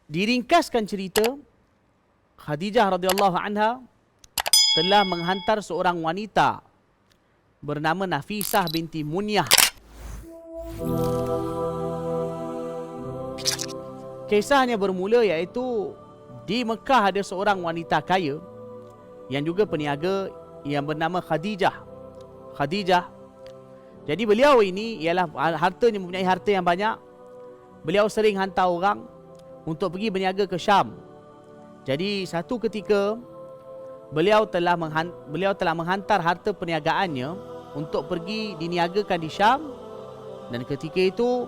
Diringkaskan cerita, Khadijah radhiyallahu anha telah menghantar seorang wanita bernama Nafisah binti Munyah. Kisahnya bermula iaitu di Mekah ada seorang wanita kaya yang juga peniaga yang bernama Khadijah. Jadi beliau ini ialah hartanya, mempunyai harta yang banyak. Beliau sering hantar orang untuk pergi berniaga ke Syam. Jadi satu ketika beliau telah menghantar harta perniagaannya untuk pergi diniagakan di Syam, dan ketika itu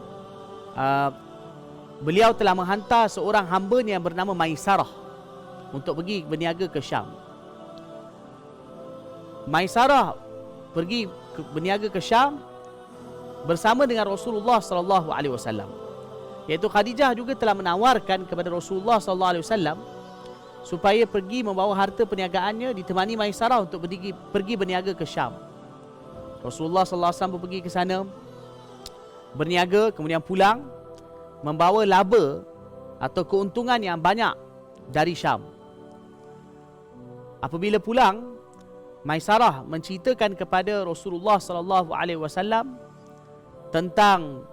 beliau telah menghantar seorang hamba yang bernama Maisarah untuk pergi berniaga ke Syam. Maisarah pergi berniaga ke Syam bersama dengan Rasulullah sallallahu alaihi wasallam. Iaitu Khadijah juga telah menawarkan kepada Rasulullah sallallahu alaihi wasallam supaya pergi membawa harta perniagaannya ditemani Maisarah untuk pergi berniaga ke Syam. Rasulullah sallallahu alaihi wasallam pergi ke sana berniaga, kemudian pulang membawa laba atau keuntungan yang banyak dari Syam. Apabila pulang, Maisarah menceritakan kepada Rasulullah sallallahu alaihi wasallam tentang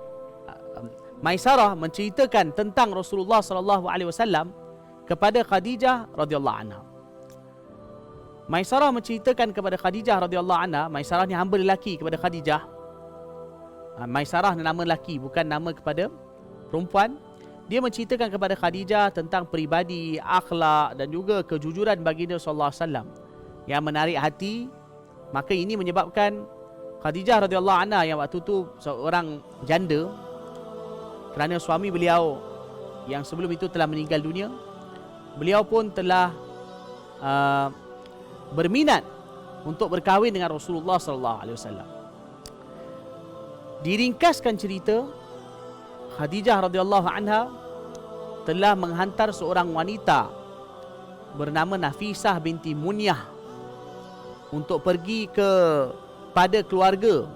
Rasulullah sallallahu alaihi wasallam kepada Khadijah radhiyallahu anha. Maisarah menceritakan kepada Khadijah radhiyallahu anha, Maisarah ni hamba lelaki kepada Khadijah. Maisarah nama lelaki, bukan nama kepada perempuan. Dia menceritakan kepada Khadijah tentang peribadi, akhlak dan juga kejujuran baginda sallallahu alaihi wasallam yang menarik hati. Maka ini menyebabkan Khadijah radhiyallahu anha yang waktu tu seorang janda, kerana suami beliau yang sebelum itu telah meninggal dunia, beliau pun telah berminat untuk berkahwin dengan Rasulullah sallallahu alaihi wasallam. Diringkaskan cerita, Khadijah radhiyallahu anha telah menghantar seorang wanita bernama Nafisah binti Munyah untuk pergi pada keluarga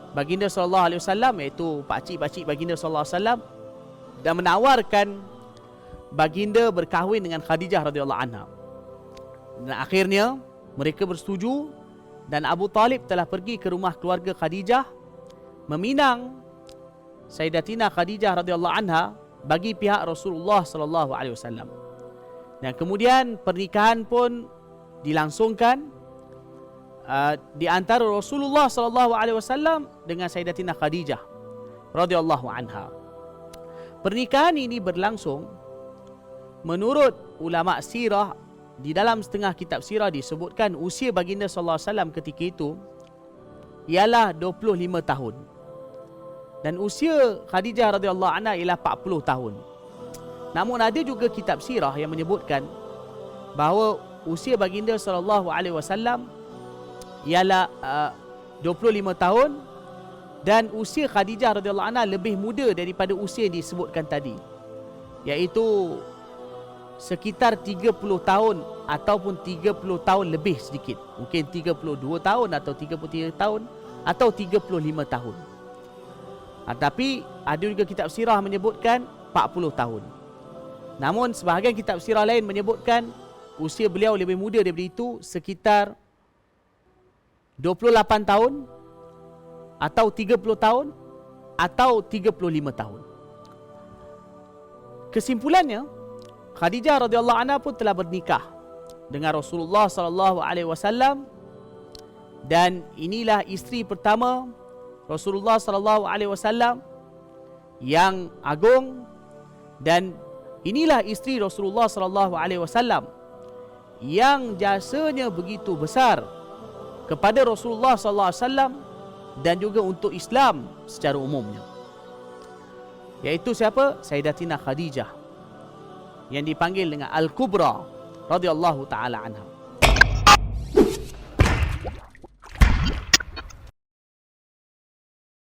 baginda sallallahu alaihi wasallam, iaitu pakcik-pakcik baginda sallallahu alaihi wasallam, dan menawarkan baginda berkahwin dengan Khadijah radhiyallahu anha. Dan akhirnya mereka bersetuju, dan Abu Talib telah pergi ke rumah keluarga Khadijah meminang Sayyidatina Khadijah radhiyallahu anha bagi pihak Rasulullah sallallahu alaihi wasallam. Dan kemudian pernikahan pun dilangsungkan di antara Rasulullah sallallahu alaihi wasallam dengan Sayyidatina Khadijah radhiyallahu anha. Pernikahan ini berlangsung menurut ulama sirah. Di dalam setengah kitab sirah disebutkan usia baginda sallallahu alaihi wasallam ketika itu ialah 25 tahun. Dan usia Khadijah radhiyallahu anha ialah 40 tahun. Namun ada juga kitab sirah yang menyebutkan bahawa usia baginda sallallahu alaihi wasallam ialah 25 tahun, dan usia Khadijah radhiyallahu anha lebih muda daripada usia yang disebutkan tadi, iaitu sekitar 30 tahun ataupun 30 tahun lebih sedikit. Mungkin 32 tahun atau 33 tahun atau 35 tahun. Tapi ada juga kitab sirah menyebutkan 40 tahun. Namun sebahagian kitab sirah lain menyebutkan usia beliau lebih muda daripada itu, sekitar 28 tahun atau 30 tahun atau 35 tahun. Kesimpulannya, Khadijah radhiyallahu anha pun telah bernikah dengan Rasulullah sallallahu alaihi wasallam, dan inilah isteri pertama Rasulullah sallallahu alaihi wasallam yang agung, dan inilah isteri Rasulullah sallallahu alaihi wasallam yang jasanya begitu besar kepada Rasulullah sallallahu alaihi wasallam dan juga untuk Islam secara umumnya. Iaitu siapa? Sayyidatina Khadijah, yang dipanggil dengan Al-Kubra radhiyallahu taala anha.